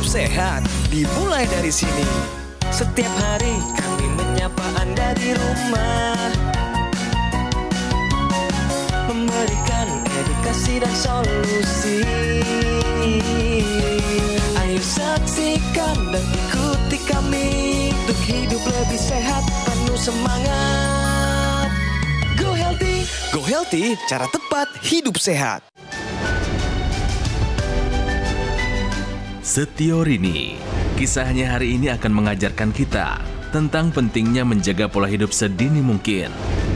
sehat dimulai dari sini. Setiap hari kami menyapa Anda di rumah, memberikan edukasi dan solusi. Ayo saksikan dan ikuti kami untuk hidup lebih sehat, penuh semangat. Go Healthy, Go Healthy, cara tepat hidup sehat. Setio Rini, kisahnya hari ini akan mengajarkan kita tentang pentingnya menjaga pola hidup sedini mungkin.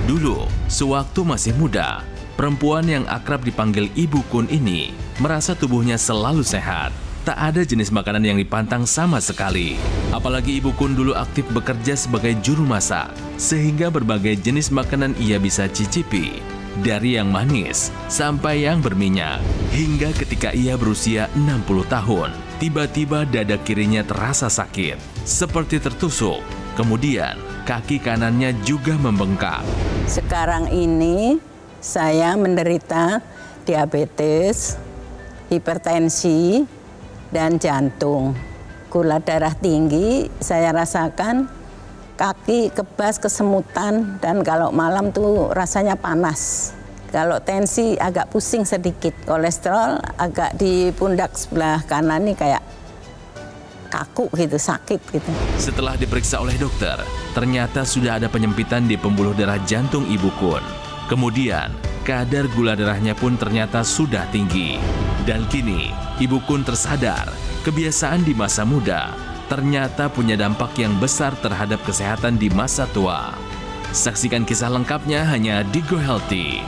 Dulu, sewaktu masih muda, perempuan yang akrab dipanggil Ibu Kun ini merasa tubuhnya selalu sehat. Tak ada jenis makanan yang dipantang sama sekali. Apalagi Ibu Kun dulu aktif bekerja sebagai juru masak, sehingga berbagai jenis makanan ia bisa cicipi. Dari yang manis sampai yang berminyak. Hingga ketika ia berusia 60 tahun, tiba-tiba dada kirinya terasa sakit, seperti tertusuk. Kemudian kaki kanannya juga membengkak. Sekarang ini saya menderita diabetes, hipertensi, dan jantung. Gula darah tinggi saya rasakan, kaki kebas, kesemutan, dan kalau malam tuh rasanya panas. Kalau tensi agak pusing sedikit, kolesterol agak di pundak sebelah kanan nih kayak kaku gitu, sakit gitu. Setelah diperiksa oleh dokter, ternyata sudah ada penyempitan di pembuluh darah jantung Ibu Kun. Kemudian, kadar gula darahnya pun ternyata sudah tinggi. Dan kini, Ibu Kun tersadar, kebiasaan di masa muda ternyata punya dampak yang besar terhadap kesehatan di masa tua. Saksikan kisah lengkapnya hanya di Go Healthy.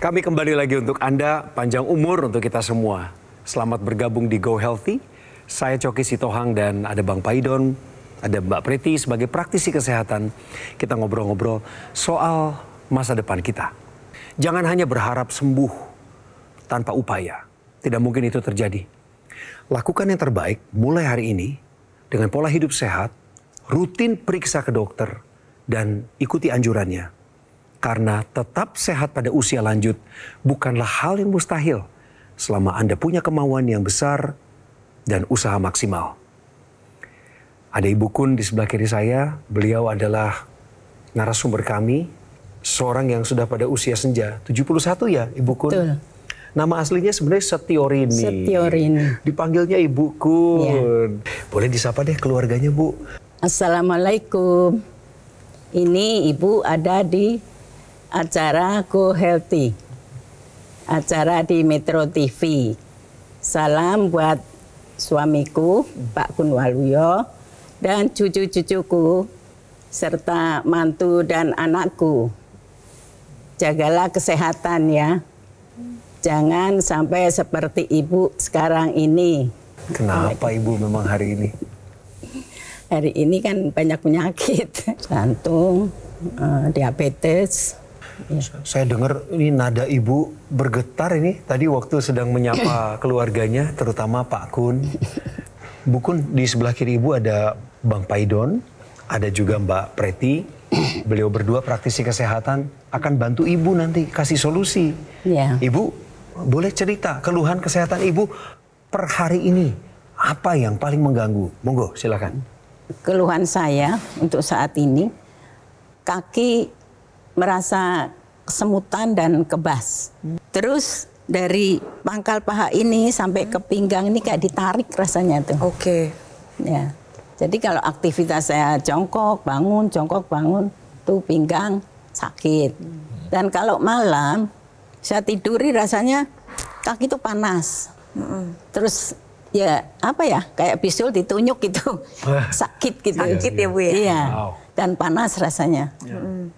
Kami kembali lagi untuk Anda, panjang umur untuk kita semua. Selamat bergabung di Go Healthy. Saya Coki Sitohang dan ada Bang Paidon, ada Mbak Preti sebagai praktisi kesehatan. Kita ngobrol-ngobrol soal masa depan kita. Jangan hanya berharap sembuh tanpa upaya. Tidak mungkin itu terjadi. Lakukan yang terbaik mulai hari ini dengan pola hidup sehat, rutin periksa ke dokter, dan ikuti anjurannya. Karena tetap sehat pada usia lanjut bukanlah hal yang mustahil selama Anda punya kemauan yang besar dan usaha maksimal. Ada Ibu Kun di sebelah kiri saya. Beliau adalah narasumber kami, seorang yang sudah pada usia senja, 71 ya Ibu Kun? Betul. Nama aslinya sebenarnya Setio Rini. Setio Rini. Dipanggilnya Ibu Kun. Ya. Boleh disapa deh keluarganya, Bu. Assalamualaikum. Ini Ibu ada di acara Go Healthy. Acara di Metro TV. Salam buat suamiku, Pak Kun Waluyo, dan cucu-cucuku, serta mantu dan anakku. Jagalah kesehatan ya. Jangan sampai seperti Ibu sekarang ini. Kenapa Ibu memang hari ini? Hari ini kan banyak penyakit. Jantung, diabetes. Ya. Saya dengar ini nada Ibu bergetar ini. Tadi waktu sedang menyapa keluarganya, terutama Pak Kun. Bu Kun, di sebelah kiri Ibu ada Bang Paidon. Ada juga Mbak Preti. Beliau berdua praktisi kesehatan akan bantu Ibu nanti kasih solusi. Ya. Ibu, boleh cerita keluhan kesehatan Ibu per hari ini. Apa yang paling mengganggu? Monggo, silakan. Keluhan saya untuk saat ini, kaki merasa kesemutan dan kebas. Terus dari pangkal paha ini sampai ke pinggang ini kayak ditarik rasanya tuh. Oke. Ya. Jadi kalau aktivitas saya jongkok bangun, tuh pinggang sakit. Dan kalau malam saya tiduri rasanya kaki itu panas. Terus ya apa ya, kayak bisul ditunjuk gitu. Sakit gitu. Sakit ya Bu ya? Iya. Wow. Dan panas rasanya.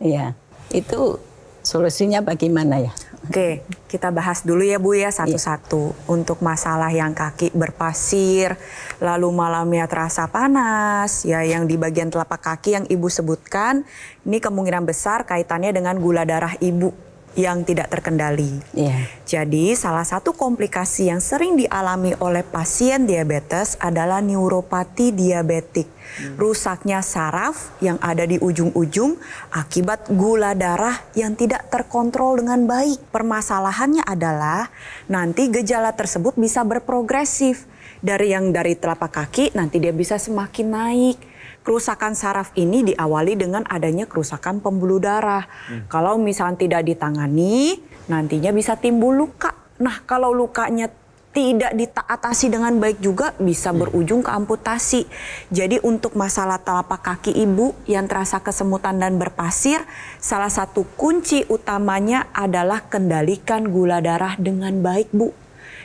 Iya. Itu solusinya bagaimana ya? Oke, kita bahas dulu ya Bu ya satu-satu. Untuk masalah yang kaki berpasir, lalu malamnya terasa panas, ya yang di bagian telapak kaki yang Ibu sebutkan, ini kemungkinan besar kaitannya dengan gula darah Ibu. yang tidak terkendali. Iya. Jadi salah satu komplikasi yang sering dialami oleh pasien diabetes adalah neuropati diabetik. Rusaknya saraf yang ada di ujung-ujung akibat gula darah yang tidak terkontrol dengan baik. Permasalahannya adalah nanti gejala tersebut bisa berprogresif. Dari telapak kaki nanti dia bisa semakin naik. Kerusakan saraf ini diawali dengan adanya kerusakan pembuluh darah. Kalau misalnya tidak ditangani, nantinya bisa timbul luka. Nah, kalau lukanya tidak diatasi dengan baik juga bisa berujung ke amputasi. Jadi untuk masalah telapak kaki ibu yang terasa kesemutan dan berpasir, salah satu kunci utamanya adalah kendalikan gula darah dengan baik, Bu.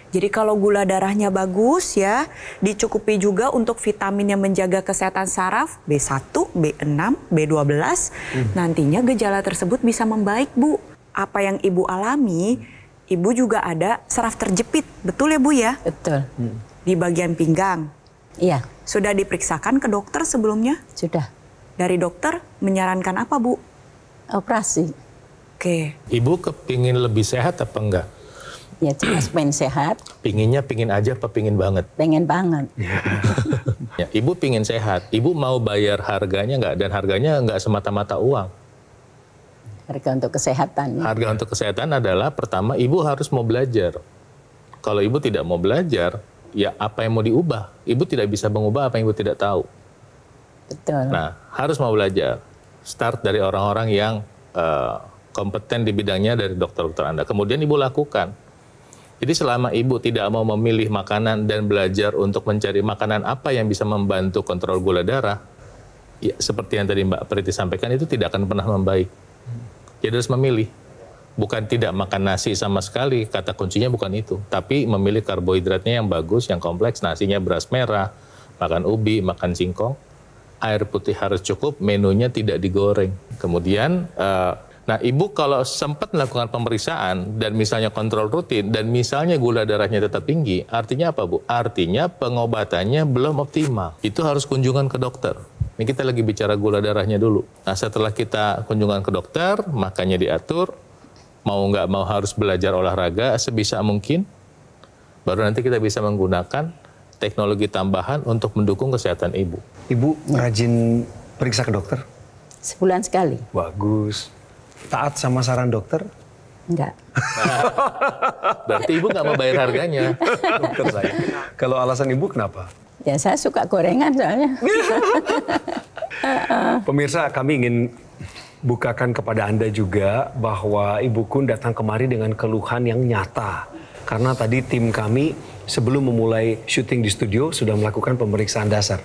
Jadi kalau gula darahnya bagus ya, dicukupi juga untuk vitamin yang menjaga kesehatan saraf, B1, B6, B12, nantinya gejala tersebut bisa membaik, Bu. Apa yang ibu alami, ibu juga ada saraf terjepit, betul ya Bu ya? Betul. Di bagian pinggang. Iya, Sudah diperiksakan ke dokter sebelumnya? sudah. Dari dokter menyarankan apa, Bu? Operasi. Oke. Ibu kepingin lebih sehat apa enggak? Ya jelas pengen sehat, Pinginnya pingin aja apa pingin banget? pengen banget. Ya, ibu pingin sehat, ibu mau bayar harganya enggak? Dan harganya enggak semata-mata uang. Harga untuk kesehatan. Harga untuk kesehatan adalah pertama ibu harus mau belajar. Kalau ibu tidak mau belajar, ya apa yang mau diubah? Ibu tidak bisa mengubah apa yang ibu tidak tahu. Betul. Nah, harus mau belajar. Start dari orang-orang yang kompeten di bidangnya dari dokter-dokter Anda. Kemudian ibu lakukan. Jadi selama ibu tidak mau memilih makanan dan belajar untuk mencari makanan apa yang bisa membantu kontrol gula darah, ya seperti yang tadi Mbak Priti sampaikan itu tidak akan pernah membaik. Jadi harus memilih. Bukan tidak makan nasi sama sekali, kata kuncinya bukan itu. Tapi memilih karbohidratnya yang bagus, yang kompleks, nasinya beras merah, makan ubi, makan singkong, air putih harus cukup, menunya tidak digoreng. Kemudian, nah ibu kalau sempat melakukan pemeriksaan dan misalnya kontrol rutin dan misalnya gula darahnya tetap tinggi, artinya apa Bu? Artinya pengobatannya belum optimal. Itu harus kunjungan ke dokter. Ini kita lagi bicara gula darahnya dulu. Nah setelah kita kunjungan ke dokter, makannya diatur, mau nggak mau harus belajar olahraga sebisa mungkin, baru nanti kita bisa menggunakan teknologi tambahan untuk mendukung kesehatan ibu. Ibu rajin periksa ke dokter? Sebulan sekali. Bagus. Taat sama saran dokter? Enggak. Berarti ibu nggak mau bayar harganya. Dokter saya. Kalau alasan ibu kenapa? Ya saya suka gorengan soalnya. Pemirsa, kami ingin bukakan kepada Anda juga bahwa Ibu Kun datang kemari dengan keluhan yang nyata. Karena tadi tim kami sebelum memulai syuting di studio sudah melakukan pemeriksaan dasar.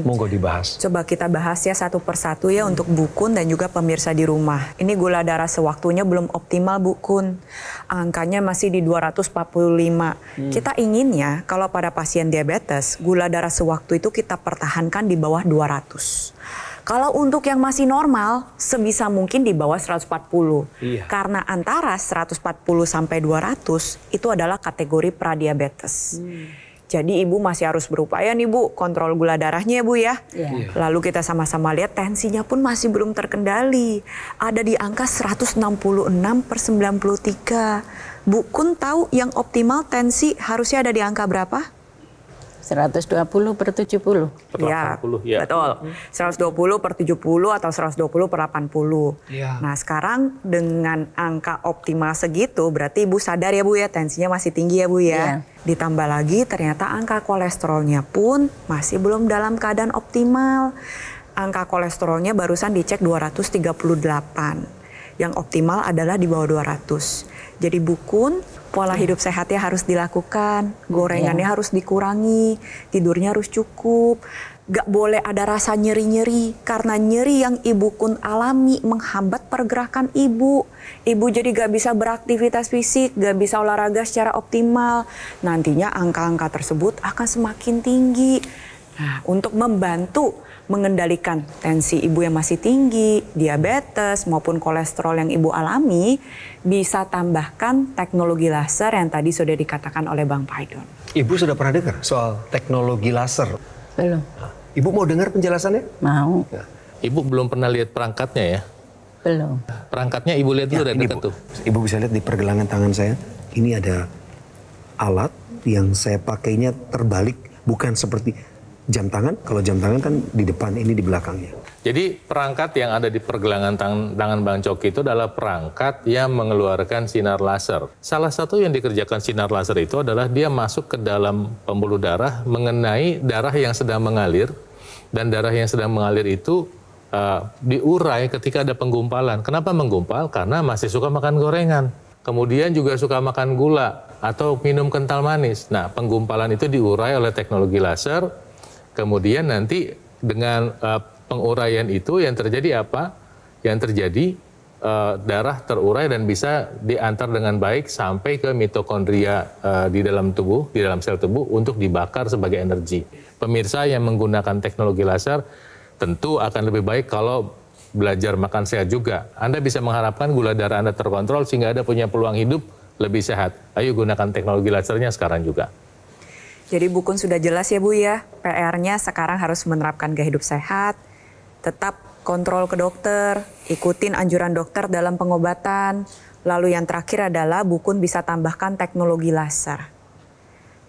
Monggo dibahas. Coba kita bahas ya satu persatu ya untuk Bu Kun dan juga pemirsa di rumah. Ini gula darah sewaktunya belum optimal Bu Kun. Angkanya masih di 245. Kita inginnya kalau pada pasien diabetes, gula darah sewaktu itu kita pertahankan di bawah 200. Kalau untuk yang masih normal, sebisa mungkin di bawah 140. Iya. Karena antara 140 sampai 200 itu adalah kategori pradiabetes. Jadi ibu masih harus berupaya nih Bu, kontrol gula darahnya ya Bu ya. Iya. Lalu kita sama-sama lihat tensinya pun masih belum terkendali. Ada di angka 166/93. Bu Kun tahu yang optimal tensi harusnya ada di angka berapa? 120/70. Ya, 80, ya. betul. 120/70 atau 120/80. Ya. Nah sekarang dengan angka optimal segitu berarti ibu sadar ya Bu ya tensinya masih tinggi ya Bu ya. Iya. Ditambah lagi ternyata angka kolesterolnya pun masih belum dalam keadaan optimal. Angka kolesterolnya barusan dicek 238. Yang optimal adalah di bawah 200. Jadi Bu Kun, pola hidup sehatnya harus dilakukan, gorengannya harus dikurangi, tidurnya harus cukup. Gak boleh ada rasa nyeri-nyeri, karena nyeri yang Ibu Kun alami menghambat pergerakan Ibu. Ibu jadi gak bisa beraktivitas fisik, gak bisa olahraga secara optimal. Nantinya angka-angka tersebut akan semakin tinggi. Nah, untuk membantu mengendalikan tensi ibu yang masih tinggi, diabetes maupun kolesterol yang ibu alami, bisa tambahkan teknologi laser yang tadi sudah dikatakan oleh Bang Paidon. Ibu sudah pernah dengar soal teknologi laser? Belum. Ibu mau dengar penjelasannya? Mau. Ibu belum pernah lihat perangkatnya ya? Belum. Perangkatnya Ibu lihat dulu dari ini, dekat Bu. tuh. Ibu bisa lihat di pergelangan tangan saya. Ini ada alat yang saya pakainya terbalik, bukan seperti jam tangan. Kalau jam tangan kan di depan, ini di belakangnya. Jadi perangkat yang ada di pergelangan tangan Bang Coki itu adalah perangkat yang mengeluarkan sinar laser. Salah satu yang dikerjakan sinar laser itu adalah dia masuk ke dalam pembuluh darah mengenai darah yang sedang mengalir, dan darah yang sedang mengalir itu diurai ketika ada penggumpalan. Kenapa menggumpal? Karena masih suka makan gorengan. Kemudian juga suka makan gula atau minum kental manis. Nah, penggumpalan itu diurai oleh teknologi laser. Kemudian nanti dengan penguraian itu yang terjadi apa? Yang terjadi darah terurai dan bisa diantar dengan baik sampai ke mitokondria di dalam tubuh, di dalam sel tubuh untuk dibakar sebagai energi. Pemirsa yang menggunakan teknologi laser tentu akan lebih baik kalau belajar makan sehat juga. Anda bisa mengharapkan gula darah Anda terkontrol sehingga Anda punya peluang hidup lebih sehat. Ayo gunakan teknologi lasernya sekarang juga. Jadi Bu Kun sudah jelas ya Bu ya, PR-nya sekarang harus menerapkan gaya hidup sehat, tetap kontrol ke dokter, ikutin anjuran dokter dalam pengobatan. Lalu yang terakhir adalah Bu Kun bisa tambahkan teknologi laser.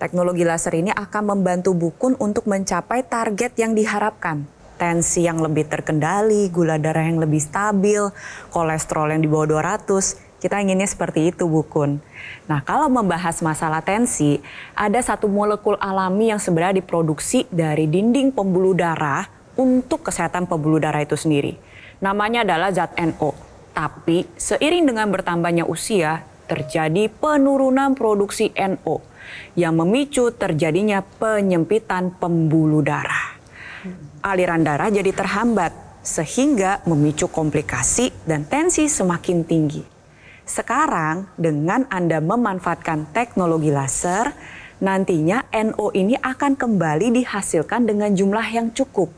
Teknologi laser ini akan membantu Bu Kun untuk mencapai target yang diharapkan. Tensi yang lebih terkendali, gula darah yang lebih stabil, kolesterol yang di bawah 200. Kita inginnya seperti itu, Bu Kun. Nah, kalau membahas masalah tensi, ada satu molekul alami yang sebenarnya diproduksi dari dinding pembuluh darah untuk kesehatan pembuluh darah itu sendiri. Namanya adalah zat NO. Tapi seiring dengan bertambahnya usia, terjadi penurunan produksi NO yang memicu terjadinya penyempitan pembuluh darah. Aliran darah jadi terhambat sehingga memicu komplikasi dan tensi semakin tinggi. Sekarang dengan Anda memanfaatkan teknologi laser, nantinya NO ini akan kembali dihasilkan dengan jumlah yang cukup.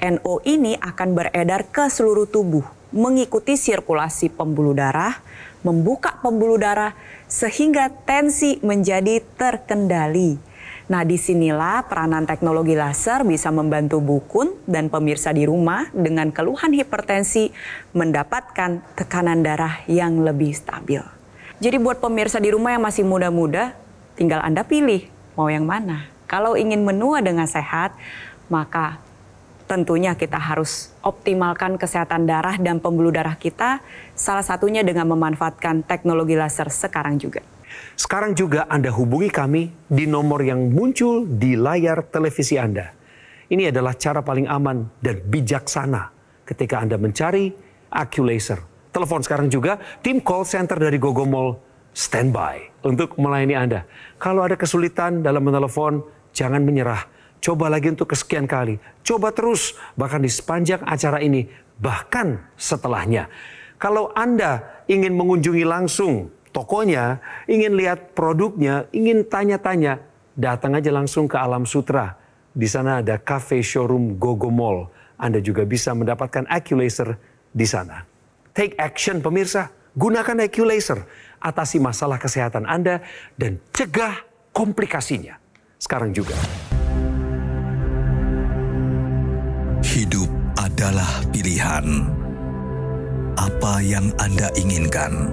NO ini akan beredar ke seluruh tubuh, mengikuti sirkulasi pembuluh darah, membuka pembuluh darah sehingga tensi menjadi terkendali. Nah, disinilah peranan teknologi laser bisa membantu Bu Kun dan pemirsa di rumah dengan keluhan hipertensi mendapatkan tekanan darah yang lebih stabil. Jadi buat pemirsa di rumah yang masih muda-muda, tinggal Anda pilih mau yang mana. Kalau ingin menua dengan sehat, maka tentunya kita harus optimalkan kesehatan darah dan pembuluh darah kita, salah satunya dengan memanfaatkan teknologi laser sekarang juga. Sekarang juga Anda hubungi kami di nomor yang muncul di layar televisi Anda. Ini adalah cara paling aman dan bijaksana ketika Anda mencari AccuLaser. Telepon sekarang juga, tim call center dari Gogomall standby untuk melayani Anda. Kalau ada kesulitan dalam menelepon, jangan menyerah. Coba lagi untuk kesekian kali. Coba terus, bahkan di sepanjang acara ini, bahkan setelahnya. Kalau Anda ingin mengunjungi langsung tokonya, ingin lihat produknya, ingin tanya-tanya, datang aja langsung ke Alam Sutra. Di sana ada cafe showroom Gogomall. Anda juga bisa mendapatkan AccuLaser di sana. Take action pemirsa, gunakan AccuLaser. Atasi masalah kesehatan Anda dan cegah komplikasinya. Sekarang juga. Hidup adalah pilihan. Apa yang Anda inginkan?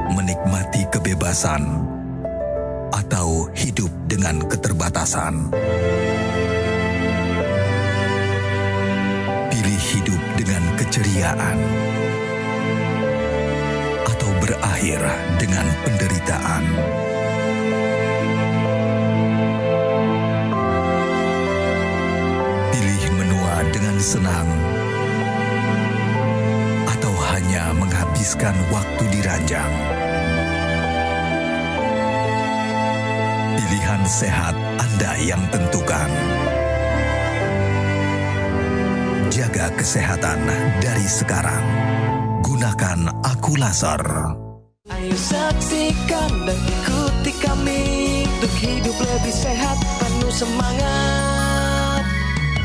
Menikmati kebebasan atau hidup dengan keterbatasan. Pilih hidup dengan keceriaan atau berakhir dengan penderitaan. Pilih menua dengan senang atau hanya menghabiskan waktu di ranjang. Pilihan sehat Anda yang tentukan. Jaga kesehatan dari sekarang. Gunakan AccuLaser. Ayo saksikan dan ikuti kami untuk hidup lebih sehat, penuh semangat.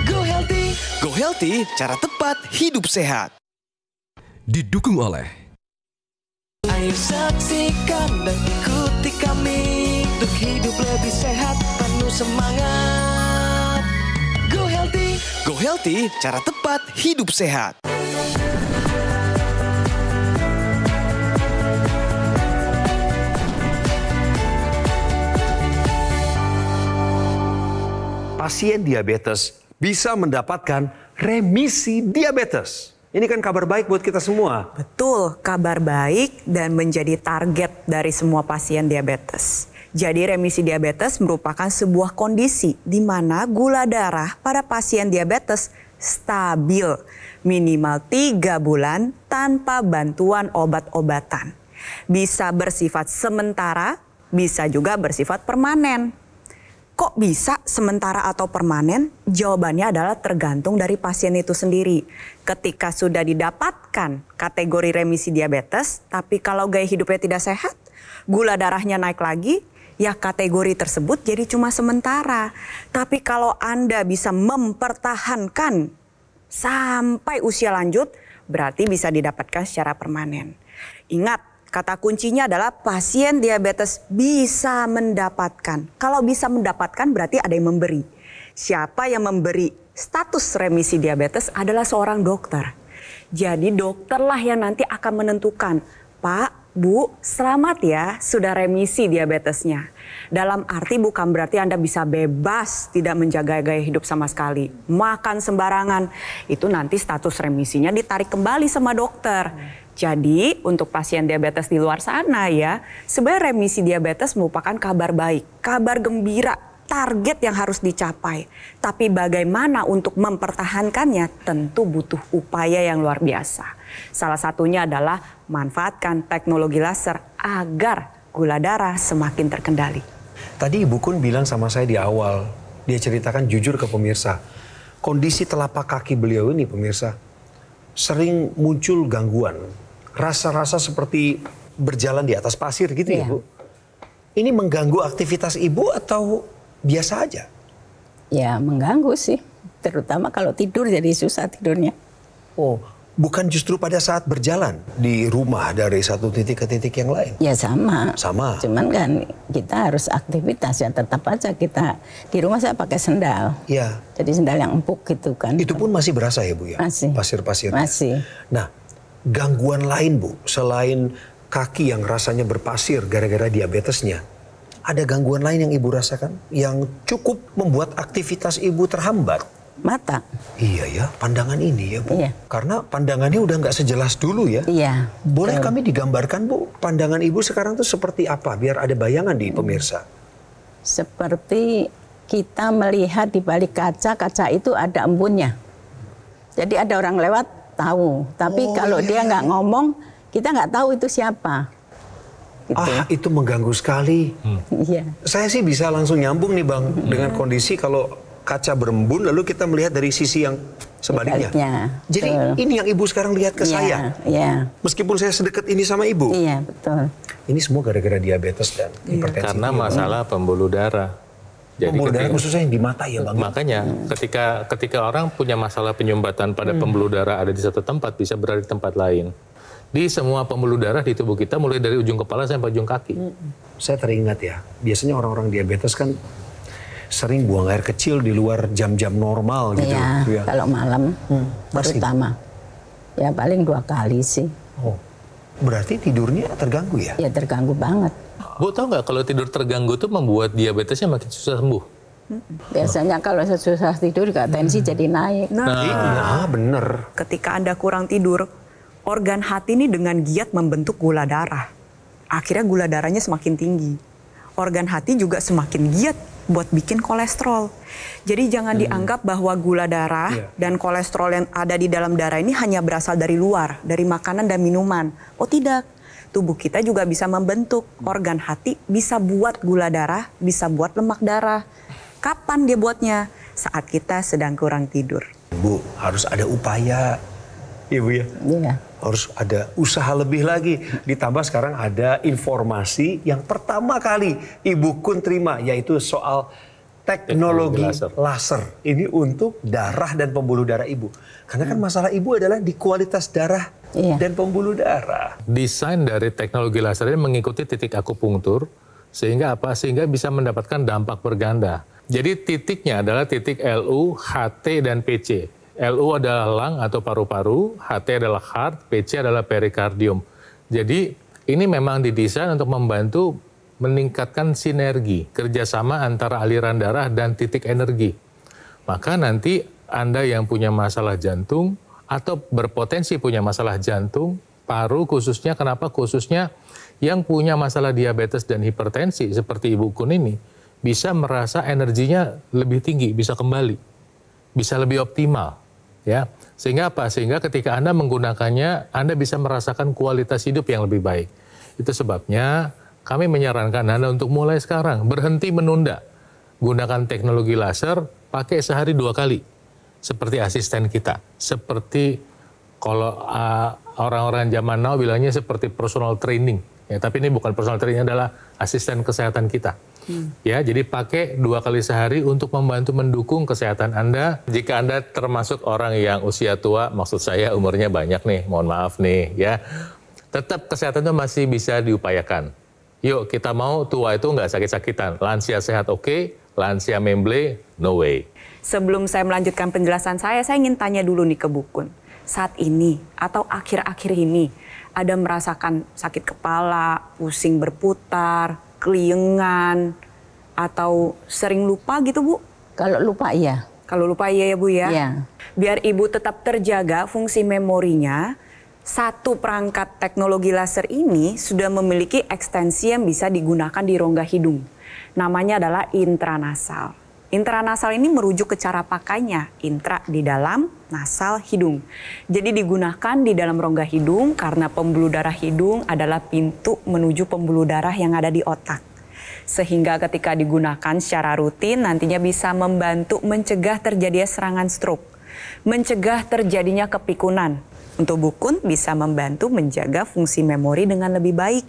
Go Healthy, cara tepat hidup sehat. Didukung oleh Ayo saksikan dan ikuti kami untuk hidup lebih sehat, penuh semangat. Go Healthy. Healthy, cara tepat hidup sehat. Pasien diabetes bisa mendapatkan remisi diabetes. Ini kan kabar baik buat kita semua. Betul, kabar baik dan menjadi target dari semua pasien diabetes. Jadi remisi diabetes merupakan sebuah kondisi di mana gula darah pada pasien diabetes stabil minimal 3 bulan tanpa bantuan obat-obatan. Bisa bersifat sementara, bisa juga bersifat permanen. Kok bisa sementara atau permanen? Jawabannya adalah tergantung dari pasien itu sendiri. Ketika sudah didapatkan kategori remisi diabetes, tapi kalau gaya hidupnya tidak sehat, gula darahnya naik lagi, ya kategori tersebut jadi cuma sementara. Tapi kalau Anda bisa mempertahankan sampai usia lanjut, berarti bisa didapatkan secara permanen. Ingat, kata kuncinya adalah pasien diabetes bisa mendapatkan. Kalau bisa mendapatkan berarti ada yang memberi. Siapa yang memberi status remisi diabetes adalah seorang dokter. Jadi dokterlah yang nanti akan menentukan, Pak, Bu, selamat ya sudah remisi diabetesnya. Dalam arti bukan berarti Anda bisa bebas tidak menjaga gaya hidup sama sekali. Makan sembarangan, itu nanti status remisinya ditarik kembali sama dokter. Jadi untuk pasien diabetes di luar sana ya, sebenarnya remisi diabetes merupakan kabar baik, kabar gembira, target yang harus dicapai. Tapi bagaimana untuk mempertahankannya tentu butuh upaya yang luar biasa. Salah satunya adalah manfaatkan teknologi laser agar gula darah semakin terkendali. Tadi Ibu Kun bilang sama saya di awal, dia ceritakan jujur ke pemirsa, kondisi telapak kaki beliau ini pemirsa, sering muncul gangguan. Rasa-rasa seperti berjalan di atas pasir gitu ya Bu. Ini mengganggu aktivitas Ibu atau biasa aja? Ya mengganggu sih, terutama kalau tidur jadi susah tidurnya. Oh, bukan justru pada saat berjalan di rumah dari satu titik ke titik yang lain? Ya sama. Sama. Cuman kan kita harus aktivitas ya, tetap aja kita di rumah saya pakai sendal. Ya. Jadi sendal yang empuk gitu kan. Itu pun masih berasa ya Bu ya? Masih. Pasir-pasirnya. Masih. Nah, gangguan lain Bu, selain kaki yang rasanya berpasir gara-gara diabetesnya, ada gangguan lain yang Ibu rasakan yang cukup membuat aktivitas Ibu terhambat? Mata. Iya ya, pandangan ini ya Bu. Iya. Karena pandangannya udah nggak sejelas dulu ya. Iya. Boleh kami digambarkan Bu, pandangan Ibu sekarang tuh seperti apa? Biar ada bayangan di pemirsa. Seperti kita melihat di balik kaca, kaca itu ada embunnya. Jadi ada orang lewat tahu, tapi kalau dia nggak ngomong, kita nggak tahu itu siapa. Gitu. Ah, itu mengganggu sekali. Iya. Saya sih bisa langsung nyambung nih Bang, dengan kondisi kalau kaca berembun lalu kita melihat dari sisi yang sebaliknya. Jadi ini yang Ibu sekarang lihat ke saya. Iya. Meskipun saya sedekat ini sama Ibu. Iya, betul. Ini semua gara-gara diabetes dan hipertensi. Karena masalah pembuluh darah. Jadi pembuluh darah khususnya yang di mata ya Bang. Makanya ketika orang punya masalah penyumbatan pada pembuluh darah ada di satu tempat, bisa berada di tempat lain. Di semua pembuluh darah di tubuh kita mulai dari ujung kepala sampai ujung kaki. Saya teringat ya, biasanya orang-orang diabetes kan sering buang air kecil di luar jam-jam normal gitu. Iya, kalau malam terutama. Ya paling 2 kali sih. Oh, berarti tidurnya terganggu ya? Ya terganggu banget. Bu tahu nggak kalau tidur terganggu itu membuat diabetesnya makin susah sembuh? Biasanya kalau susah tidur juga tensi jadi naik. Nah, bener. Ketika Anda kurang tidur, organ hati ini dengan giat membentuk gula darah. Akhirnya gula darahnya semakin tinggi. Organ hati juga semakin giat buat bikin kolesterol. Jadi jangan dianggap bahwa gula darah dan kolesterol yang ada di dalam darah ini hanya berasal dari luar, dari makanan dan minuman. Oh tidak, tubuh kita juga bisa membentuk. Organ hati bisa buat gula darah, bisa buat lemak darah. Kapan dia buatnya? Saat kita sedang kurang tidur. Bu, harus ada upaya. Ibu ya? Iya. Harus ada usaha lebih lagi. Ditambah sekarang ada informasi yang pertama kali Ibu Kun terima, yaitu soal teknologi laser. Ini untuk darah dan pembuluh darah Ibu. Karena kan masalah Ibu adalah di kualitas darah dan pembuluh darah. Desain dari teknologi laser ini mengikuti titik akupunktur, sehingga apa? Sehingga bisa mendapatkan dampak berganda. Jadi titiknya adalah titik LU, HT, dan PC. LU adalah lung atau paru-paru, HT adalah heart, PC adalah perikardium. Jadi ini memang didesain untuk membantu meningkatkan sinergi, kerjasama antara aliran darah dan titik energi. Maka nanti Anda yang punya masalah jantung atau berpotensi punya masalah jantung, paru khususnya, kenapa khususnya yang punya masalah diabetes dan hipertensi seperti Ibu Kun ini, bisa merasa energinya lebih tinggi, bisa kembali, bisa lebih optimal. Ya, sehingga apa? Sehingga ketika Anda menggunakannya, Anda bisa merasakan kualitas hidup yang lebih baik. Itu sebabnya kami menyarankan Anda untuk mulai sekarang, berhenti menunda. Gunakan teknologi laser, pakai sehari 2 kali. Seperti asisten kita. Seperti kalau orang-orang zaman now bilangnya seperti personal training. Ya, tapi ini bukan personal training, adalah asisten kesehatan kita. Ya, jadi pakai 2 kali sehari untuk membantu mendukung kesehatan Anda. Jika Anda termasuk orang yang usia tua, maksud saya umurnya banyak nih, mohon maaf nih ya, tetap kesehatan itu masih bisa diupayakan. Yuk kita mau tua itu nggak sakit-sakitan, lansia sehat oke, lansia memble no way. Sebelum saya melanjutkan penjelasan saya ingin tanya dulu nih ke Bu Kun. Saat ini atau akhir-akhir ini ada merasakan sakit kepala, pusing berputar, keliengan, atau sering lupa gitu Bu? Kalau lupa iya. Kalau lupa iya ya Bu ya? Iya. Biar Ibu tetap terjaga fungsi memorinya, satu perangkat teknologi laser ini sudah memiliki ekstensi yang bisa digunakan di rongga hidung. Namanya adalah intranasal. Intranasal ini merujuk ke cara pakainya, intra di dalam, nasal hidung. Jadi digunakan di dalam rongga hidung karena pembuluh darah hidung adalah pintu menuju pembuluh darah yang ada di otak. Sehingga ketika digunakan secara rutin nantinya bisa membantu mencegah terjadinya serangan stroke, mencegah terjadinya kepikunan. Untuk Bu Kun bisa membantu menjaga fungsi memori dengan lebih baik,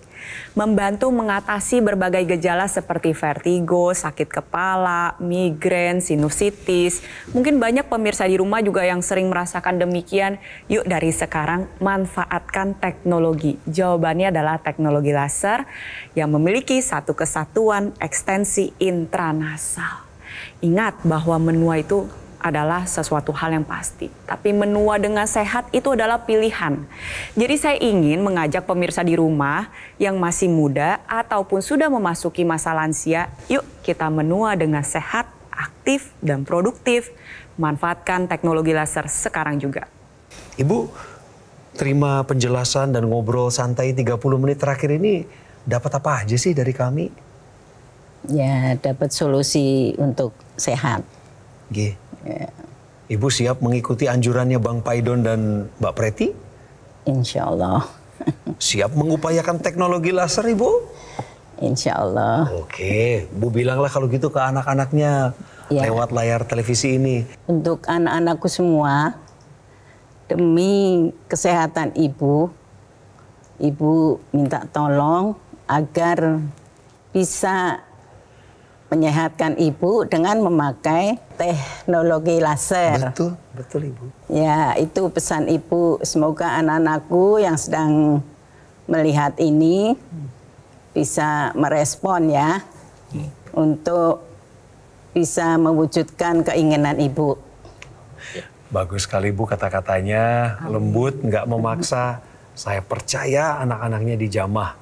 membantu mengatasi berbagai gejala seperti vertigo, sakit kepala, migrain, sinusitis. Mungkin banyak pemirsa di rumah juga yang sering merasakan demikian. Yuk dari sekarang manfaatkan teknologi. Jawabannya adalah teknologi laser yang memiliki satu kesatuan ekstensi intranasal. Ingat bahwa menua itu adalah sesuatu hal yang pasti. Tapi menua dengan sehat itu adalah pilihan. Jadi saya ingin mengajak pemirsa di rumah yang masih muda ataupun sudah memasuki masa lansia, yuk kita menua dengan sehat, aktif, dan produktif. Manfaatkan teknologi laser sekarang juga. Ibu, terima penjelasan dan ngobrol santai 30 menit terakhir ini, dapat apa aja sih dari kami? Ya, dapat solusi untuk sehat. G. Ya. Ibu siap mengikuti anjurannya Bang Paidon dan Mbak Preti? Insya Allah. Siap mengupayakan teknologi laser, Ibu? Insya Allah. Oke, Bu bilanglah kalau gitu ke anak-anaknya lewat layar televisi ini. Untuk anak-anakku semua, demi kesehatan Ibu minta tolong agar bisa menyehatkan Ibu dengan memakai teknologi laser. Betul Ibu. Ya, itu pesan Ibu. Semoga anak-anakku yang sedang melihat ini bisa merespon ya, untuk bisa mewujudkan keinginan Ibu. Bagus sekali Bu kata-katanya, lembut, nggak memaksa. Saya percaya anak-anaknya dijamah.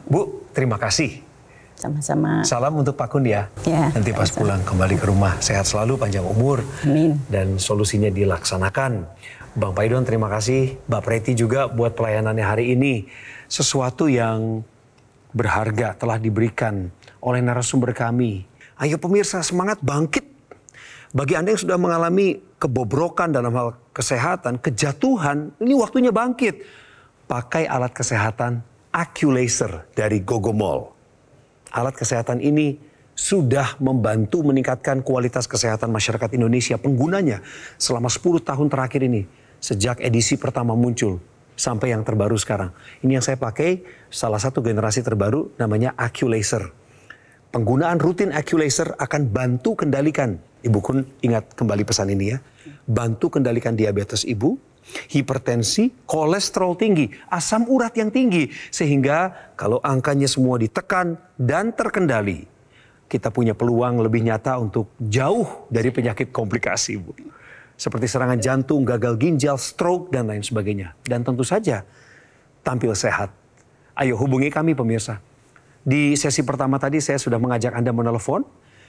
Bu, terima kasih. Sama-sama. Salam untuk Pak Kun ya. Nanti pas sama-sama. pulang kembali ke rumah sehat selalu, panjang umur. Amin. Dan solusinya dilaksanakan. Bang Paidon terima kasih, Mbak Preti juga buat pelayanannya hari ini. Sesuatu yang berharga telah diberikan oleh narasumber kami. Ayo pemirsa semangat bangkit. Bagi Anda yang sudah mengalami kebobrokan dalam hal kesehatan, kejatuhan, ini waktunya bangkit. Pakai alat kesehatan AccuLaser dari Gogomall. Alat kesehatan ini sudah membantu meningkatkan kualitas kesehatan masyarakat Indonesia penggunanya selama 10 tahun terakhir ini. Sejak edisi pertama muncul sampai yang terbaru sekarang. Ini yang saya pakai, salah satu generasi terbaru namanya AccuLaser. Penggunaan rutin AccuLaser akan bantu kendalikan, Ibu Kun ingat kembali pesan ini ya, bantu kendalikan diabetes Ibu, hipertensi, kolesterol tinggi, asam urat yang tinggi. Sehingga kalau angkanya semua ditekan dan terkendali, kita punya peluang lebih nyata untuk jauh dari penyakit komplikasi, Bu. Seperti serangan jantung, gagal ginjal, stroke, dan lain sebagainya. Dan tentu saja tampil sehat. Ayo hubungi kami pemirsa. Di sesi pertama tadi saya sudah mengajak Anda menelepon.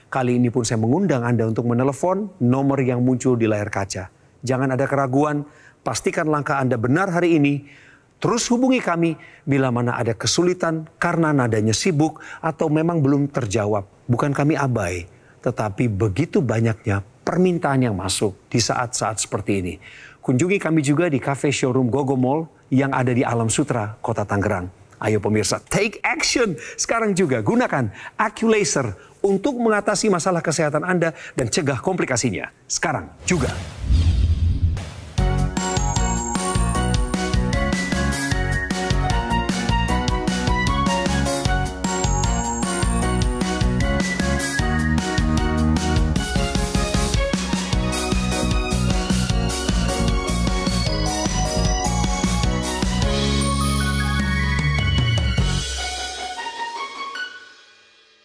Kali ini pun saya mengundang Anda untuk menelepon nomor yang muncul di layar kaca. Jangan ada keraguan, pastikan langkah Anda benar hari ini. Terus hubungi kami bila mana ada kesulitan karena nadanya sibuk atau memang belum terjawab. Bukan kami abai, tetapi begitu banyaknya permintaan yang masuk di saat-saat seperti ini. Kunjungi kami juga di cafe showroom Gogo Mall yang ada di Alam Sutra, Kota Tangerang. Ayo pemirsa, take action. Sekarang juga gunakan AccuLaser untuk mengatasi masalah kesehatan Anda dan cegah komplikasinya. Sekarang juga.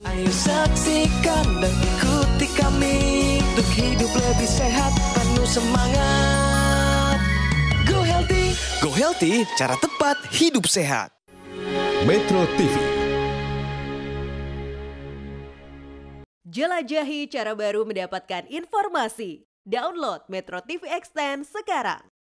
Ayo saksikan dan ikuti kami untuk hidup lebih sehat, penuh semangat. Go Healthy, cara tepat hidup sehat. Metro TV. Jelajahi cara baru mendapatkan informasi. Download Metro TV Extend sekarang.